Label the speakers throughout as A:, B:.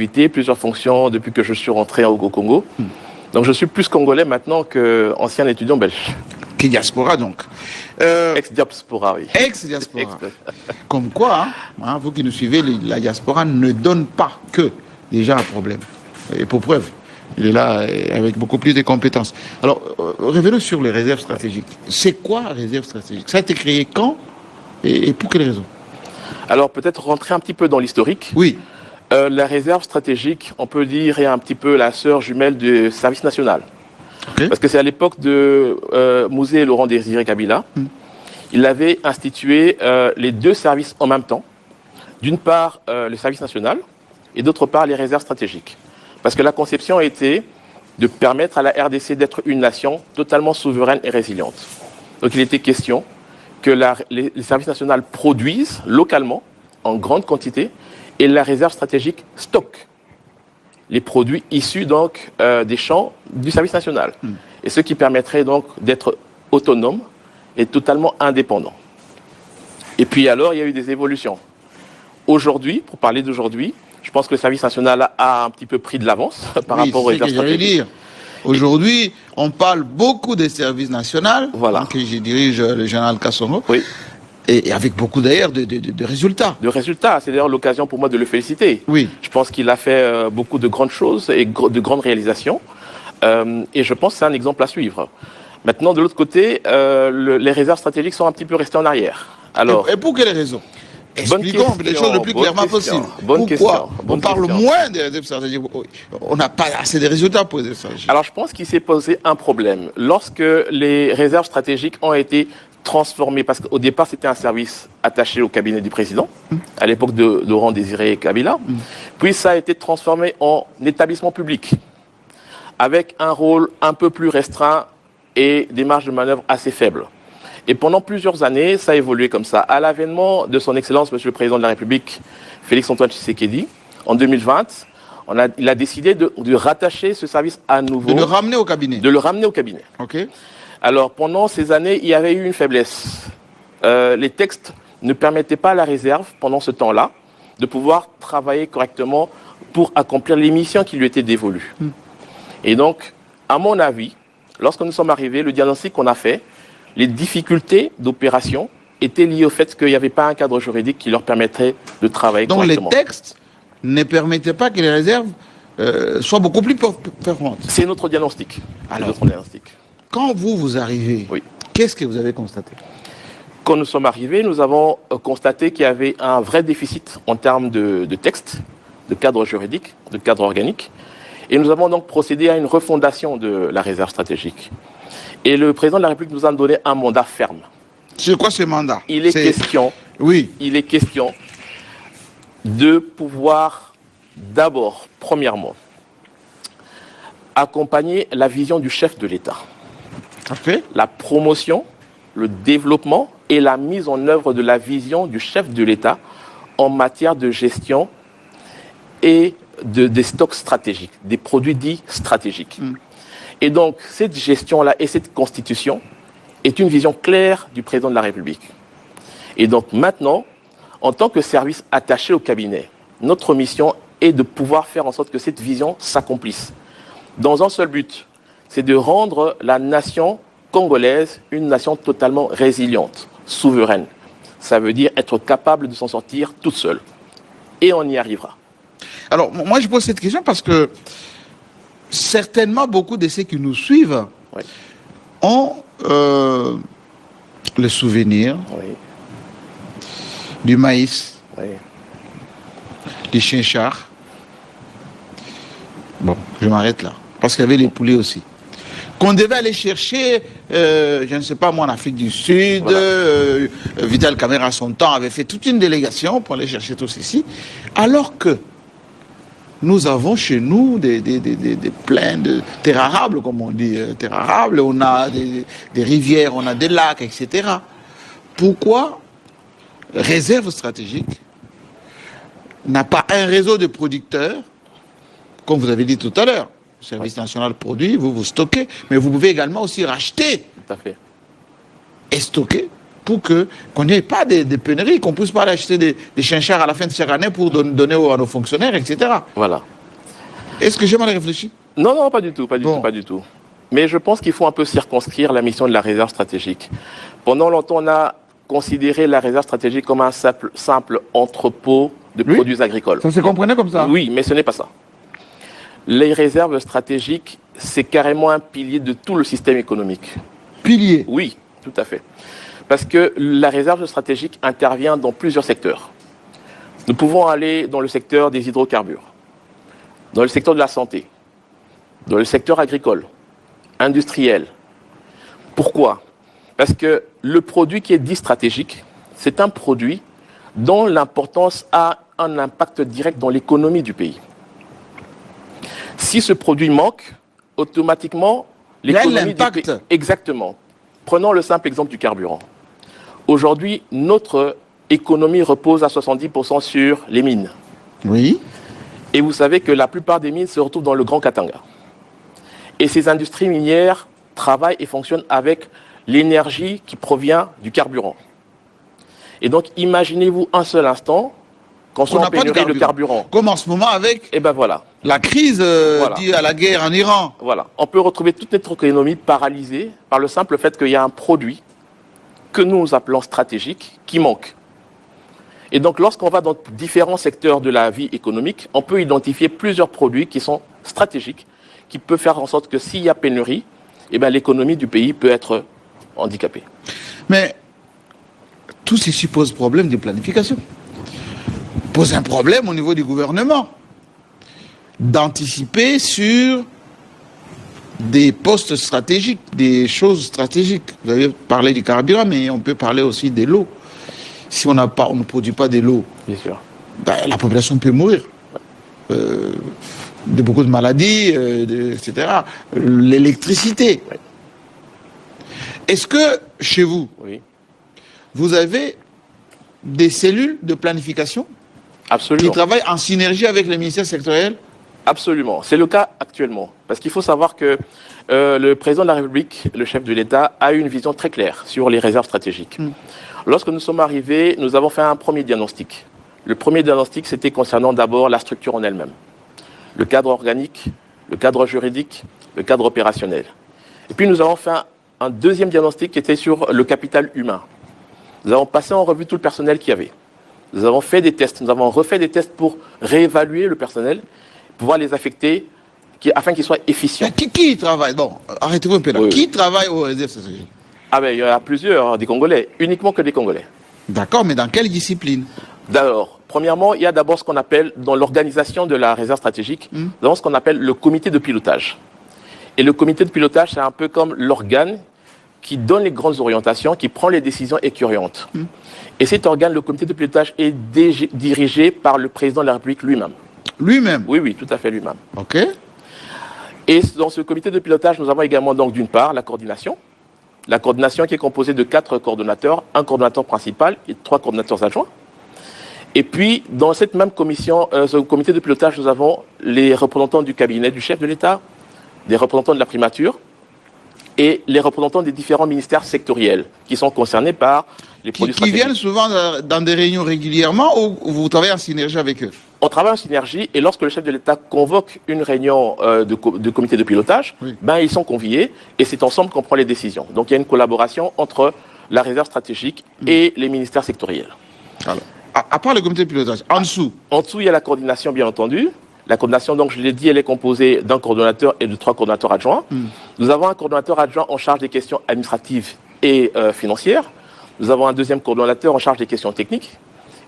A: activités, plusieurs fonctions depuis que je suis rentré au Congo. Donc je suis plus congolais maintenant qu'ancien étudiant belge.
B: Qui diaspora donc.
A: Ex-diaspora, oui.
B: Ex-diaspora. Comme quoi, vous qui nous suivez, la diaspora ne donne pas que déjà un problème. Et pour preuve, il est là avec beaucoup plus de compétences. Alors, revenons sur les réserves stratégiques. C'est quoi réserve stratégique? Ça a été créé quand et pour quelles raisons?
A: Alors peut-être rentrer un petit peu dans l'historique.
B: Oui.
A: La réserve stratégique, on peut dire, est un petit peu la sœur jumelle du service national.
B: Okay.
A: Parce que c'est à l'époque de Mouzé Laurent Désiré Kabila. Il avait institué les deux services en même temps. D'une part, le service national et d'autre part, les réserves stratégiques. Parce que la conception était de permettre à la RDC d'être une nation totalement souveraine et résiliente. Donc il était question que les services nationaux produisent localement, en grande quantité, et la réserve stratégique stocke les produits issus donc des champs du service national. Et ce qui permettrait donc d'être autonome et totalement indépendant. Et puis alors, il y a eu des évolutions. Aujourd'hui, pour parler d'aujourd'hui, je pense que le service national a un petit peu pris de l'avance par rapport aux réserves stratégiques.
B: Aujourd'hui, on parle beaucoup des services nationaux,
A: voilà.
B: Que je dirige le général Kassongo,
A: oui.
B: Et avec beaucoup d'ailleurs de résultats.
A: De résultats, c'est d'ailleurs l'occasion pour moi de le féliciter.
B: Oui.
A: Je pense qu'il a fait beaucoup de grandes choses et de grandes réalisations. Et je pense que c'est un exemple à suivre. Maintenant, de l'autre côté, les réserves stratégiques sont un petit peu restées en arrière. Alors,
B: et pour quelles raisons? Expliquons les choses le plus clairement possible. Pourquoi on parle moins des réserves stratégiques? On n'a pas assez de résultats pour les réserves stratégiques.
A: Alors, je pense qu'il s'est posé un problème. Lorsque les réserves stratégiques ont été transformées, parce qu'au départ, c'était un service attaché au cabinet du président, à l'époque de Laurent Désiré Kabila, puis ça a été transformé en établissement public, avec un rôle un peu plus restreint et des marges de manœuvre assez faibles. Et pendant plusieurs années, ça a évolué comme ça. À l'avènement de son Excellence, Monsieur le Président de la République, Félix-Antoine Tshisekedi, en 2020, il a décidé de rattacher ce service à nouveau.
B: De le ramener au cabinet.
A: De le ramener au cabinet.
B: Ok.
A: Alors, pendant ces années, il y avait eu une faiblesse. Les textes ne permettaient pas à la réserve, pendant ce temps-là, de pouvoir travailler correctement pour accomplir les missions qui lui étaient dévolues. Et donc, à mon avis, lorsque nous sommes arrivés, le diagnostic qu'on a fait, les difficultés d'opération étaient liées au fait qu'il n'y avait pas un cadre juridique qui leur permettrait de travailler correctement.
B: Donc les textes ne permettaient pas que les réserves soient beaucoup plus performantes.
A: C'est notre diagnostic.
B: Alors, quand vous arrivez,
A: oui.
B: Qu'est-ce que vous avez constaté?
A: Quand nous sommes arrivés, nous avons constaté qu'il y avait un vrai déficit en termes de texte, de cadre juridique, de cadre organique. Et nous avons donc procédé à une refondation de la réserve stratégique. Et le président de la République nous a donné un mandat ferme.
B: C'est quoi ce mandat?
A: Il est question de pouvoir d'abord, premièrement, accompagner la vision du chef de l'État.
B: Okay.
A: La promotion, le développement et la mise en œuvre de la vision du chef de l'État en matière de gestion et des stocks stratégiques, des produits dits stratégiques. Et donc, cette gestion-là et cette constitution est une vision claire du président de la République. Et donc, maintenant, en tant que service attaché au cabinet, notre mission est de pouvoir faire en sorte que cette vision s'accomplisse. Dans un seul but, c'est de rendre la nation congolaise une nation totalement résiliente, souveraine. Ça veut dire être capable de s'en sortir toute seule. Et on y arrivera.
B: Alors, moi, je pose cette question parce que certainement, beaucoup de ceux qui nous suivent ont le souvenir du maïs, du chinchard. Bon, je m'arrête là. Parce qu'il y avait les poulets aussi. Qu'on devait aller chercher, je ne sais pas moi, en Afrique du Sud. Vital Kamerhe, à son temps, avait fait toute une délégation pour aller chercher tout ceci. Alors que nous avons chez nous des plaines de terres arables, comme on dit, terres arables, on a des rivières, on a des lacs, etc. Pourquoi réserve stratégique n'a pas un réseau de producteurs, comme vous avez dit tout à l'heure, le service national produit, vous stockez, mais vous pouvez également aussi racheter
A: tout à fait.
B: Et stocker pour qu'on n'ait pas des pénuries, qu'on ne puisse pas aller acheter des chinchards à la fin de chaque année pour donner à nos fonctionnaires, etc.
A: Voilà.
B: Est-ce que j'ai mal réfléchi?
A: Non, pas du tout, pas du tout. Mais je pense qu'il faut un peu circonscrire la mission de la réserve stratégique. Pendant longtemps, on a considéré la réserve stratégique comme un simple entrepôt de produits agricoles.
B: Ça se comprenait comme ça?
A: Oui, mais ce n'est pas ça. Les réserves stratégiques, c'est carrément un pilier de tout le système économique.
B: Pilier?
A: Oui, tout à fait. Parce que la réserve stratégique intervient dans plusieurs secteurs. Nous pouvons aller dans le secteur des hydrocarbures, dans le secteur de la santé, dans le secteur agricole, industriel. Pourquoi? Parce que le produit qui est dit stratégique, c'est un produit dont l'importance a un impact direct dans l'économie du pays. Si ce produit manque, automatiquement, l'économie du pays... Exactement. Prenons le simple exemple du carburant. Aujourd'hui, notre économie repose à 70% sur les mines.
B: Oui.
A: Et vous savez que la plupart des mines se retrouvent dans le Grand Katanga. Et ces industries minières travaillent et fonctionnent avec l'énergie qui provient du carburant. Et donc, imaginez-vous un seul instant qu'on soit en pénurie de carburant.
B: Comme en ce moment avec la crise due à la guerre en Iran.
A: Voilà. On peut retrouver toute notre économie paralysée par le simple fait qu'il y a un produit que nous appelons stratégique qui manque. Et donc, lorsqu'on va dans différents secteurs de la vie économique, on peut identifier plusieurs produits qui sont stratégiques, qui peuvent faire en sorte que s'il y a pénurie, eh bien, l'économie du pays peut être handicapée.
B: Mais tout ceci pose problème de planification. Pose un problème au niveau du gouvernement d'anticiper sur des postes stratégiques, des choses stratégiques. Vous avez parlé du carburant, mais on peut parler aussi de l'eau. Si on ne produit pas de l'eau, la population peut mourir. De beaucoup de maladies, etc. L'électricité. Oui. Est-ce que chez vous, vous avez des cellules de planification qui travaillent en synergie avec les ministères sectoriels?
A: Absolument. C'est le cas actuellement. Parce qu'il faut savoir que le président de la République, le chef de l'État, a une vision très claire sur les réserves stratégiques. Lorsque nous sommes arrivés, nous avons fait un premier diagnostic. Le premier diagnostic, c'était concernant d'abord la structure en elle-même. Le cadre organique, le cadre juridique, le cadre opérationnel. Et puis nous avons fait un deuxième diagnostic qui était sur le capital humain. Nous avons passé en revue tout le personnel qu'il y avait. Nous avons fait des tests, nous avons refait des tests pour réévaluer le personnel, pouvoir les affecter afin qu'ils soient efficients.
B: Qui travaille? Bon, arrêtez-vous un peu là. Qui travaille aux réserves stratégiques?
A: Ah ben, il y en a plusieurs, des Congolais, uniquement que des Congolais.
B: D'accord, mais dans quelle discipline?
A: D'abord, premièrement, il y a d'abord ce qu'on appelle, dans l'organisation de la réserve stratégique, nous avons ce qu'on appelle le comité de pilotage. Et le comité de pilotage, c'est un peu comme l'organe qui donne les grandes orientations, qui prend les décisions et qui oriente. Et cet organe, le comité de pilotage, est dirigé par le président de la République lui-même.
B: Lui-même?
A: Oui, tout à fait lui-même.
B: OK.
A: Et dans ce comité de pilotage, nous avons également donc d'une part la coordination qui est composée de 4 coordonnateurs, un coordonnateur principal et 3 coordonnateurs adjoints. Et puis, dans cette même commission, ce comité de pilotage, nous avons les représentants du cabinet du chef de l'État, des représentants de la primature et les représentants des différents ministères sectoriels qui sont concernés par les produits stratégiques. Qui
B: viennent souvent dans des réunions régulièrement ou vous travaillez en synergie avec eux?
A: On travaille en synergie et lorsque le chef de l'État convoque une réunion de comité de pilotage, ils sont conviés et c'est ensemble qu'on prend les décisions. Donc il y a une collaboration entre la réserve stratégique et les ministères sectoriels.
B: Alors, à part le comité de pilotage, en dessous?
A: En dessous, il y a la coordination, bien entendu. La coordination, donc, je l'ai dit, elle est composée d'un coordonnateur et de 3 coordonnateurs adjoints. Nous avons un coordonnateur adjoint en charge des questions administratives et financières. Nous avons un deuxième coordonnateur en charge des questions techniques.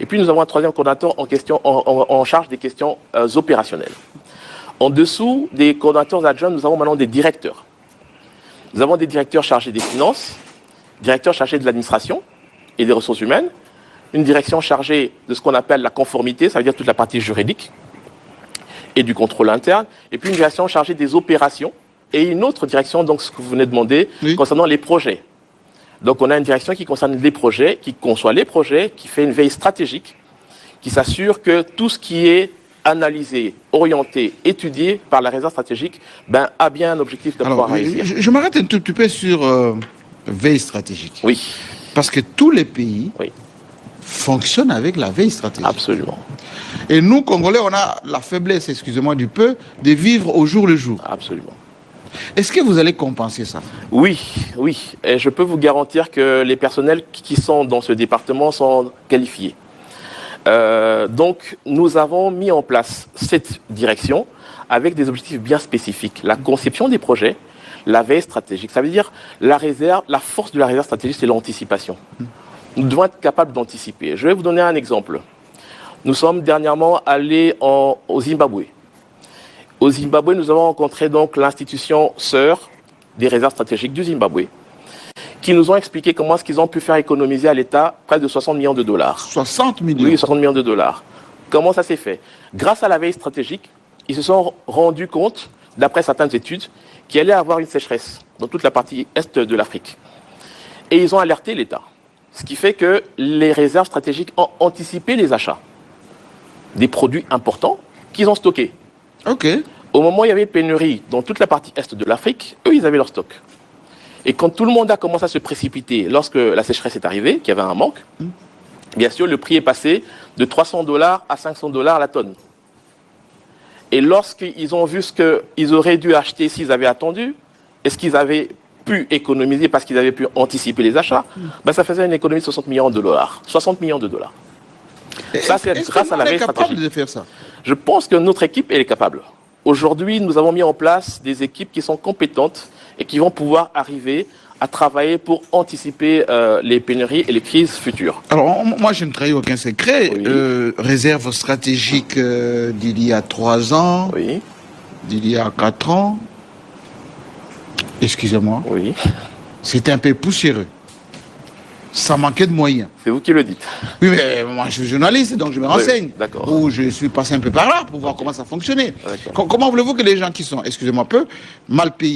A: Et puis, nous avons un troisième coordonnateur en charge des questions opérationnelles. En dessous des coordonnateurs adjoints, nous avons maintenant des directeurs. Nous avons des directeurs chargés des finances, directeurs chargés de l'administration et des ressources humaines, une direction chargée de ce qu'on appelle la conformité, ça veut dire toute la partie juridique et du contrôle interne, et puis une direction chargée des opérations, et une autre direction, donc ce que vous venez de demander, concernant les projets. Donc on a une direction qui concerne les projets, qui conçoit les projets, qui fait une veille stratégique, qui s'assure que tout ce qui est analysé, orienté, étudié par la réserve stratégique, a bien un objectif de pouvoir réussir.
B: Je m'arrête un tout petit peu sur veille stratégique.
A: Oui.
B: Parce que tous les pays
A: Oui.
B: fonctionnent avec la veille stratégique.
A: Absolument.
B: Et nous, Congolais, on a la faiblesse, excusez-moi du peu, de vivre au jour le jour.
A: Absolument.
B: Est-ce que vous allez compenser ça?
A: Oui, oui. Et je peux vous garantir que les personnels qui sont dans ce département sont qualifiés. Donc, nous avons mis en place cette direction avec des objectifs bien spécifiques. La conception des projets, la veille stratégique. Ça veut dire la force de la réserve stratégique, c'est l'anticipation. Nous devons être capables d'anticiper. Je vais vous donner un exemple. Nous sommes dernièrement allés au Zimbabwe. Au Zimbabwe, nous avons rencontré donc l'institution sœur des réserves stratégiques du Zimbabwe, qui nous ont expliqué comment est-ce qu'ils ont pu faire économiser à l'État près de 60 millions de dollars.
B: 60 millions?
A: Oui, 60 millions de dollars. Comment ça s'est fait? Grâce à la veille stratégique, ils se sont rendus compte, d'après certaines études, qu'il allait avoir une sécheresse dans toute la partie est de l'Afrique. Et ils ont alerté l'État. Ce qui fait que les réserves stratégiques ont anticipé les achats des produits importants qu'ils ont stockés.
B: Ok.
A: Au moment où il y avait pénurie dans toute la partie est de l'Afrique, eux, ils avaient leur stock. Et quand tout le monde a commencé à se précipiter lorsque la sécheresse est arrivée, qu'il y avait un manque, bien sûr, le prix est passé de 300 $ à 500 $ la tonne. Et lorsqu'ils ont vu ce qu'ils auraient dû acheter s'ils avaient attendu, et ce qu'ils avaient pu économiser parce qu'ils avaient pu anticiper les achats, ben ça faisait une économie de 60 millions de dollars. 60 millions de dollars. Ça, c'est grâce à la veille stratégique.
B: De faire ça?
A: Je pense que notre équipe, elle est capable. Aujourd'hui, nous avons mis en place des équipes qui sont compétentes et qui vont pouvoir arriver à travailler pour anticiper les pénuries et les crises futures.
B: Alors, moi, je ne trahis aucun secret.
A: Oui.
B: Réserve stratégique d'il y a 3 ans,
A: Oui,
B: d'il y a 4 ans, excusez-moi,
A: oui,
B: c'était un peu poussiéreux. Ça manquait de moyens.
A: c'est vous qui le dites.
B: Oui, mais moi, je suis journaliste, donc je me renseigne.
A: d'accord.
B: Ou je suis passé un peu par là pour voir comment ça fonctionnait.
A: D'accord.
B: Comment voulez-vous que les gens qui sont, excusez-moi un peu, mal payés